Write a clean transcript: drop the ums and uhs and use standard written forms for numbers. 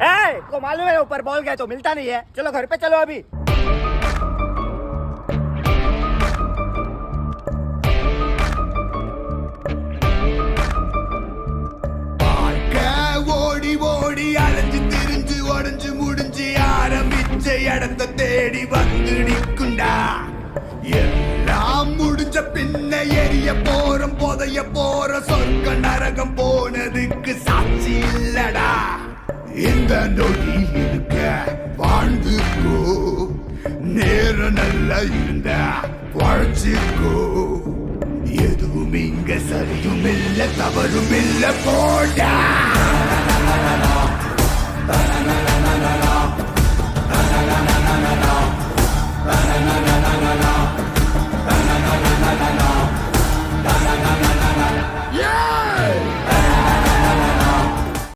को मालूम है ऊपर बॉल गया तो मिलता नहीं है। चलो घर पे चलो अभी। ஓடி ஓடி அலைஞ்சு திரிஞ்சு உடஞ்சு முடிஞ்சு ஆரம்பிச்ச இடத்த தேடி வந்து நிற்குண்டா. எல்லாம் முடிஞ்ச பின்ன எரிய போறோம் புதைய போற சொர்க்க நரகம் போனதுக்கு சாட்சி இல்லடா. இந்த நொடி இருக்க வாழ்ந்துக்கோ, நேரம் நல்லா இருந்த வாழ்ச்சிக்கோ. எதுவும் இங்க சரியும் இல்ல தவறும் இல்ல போடா.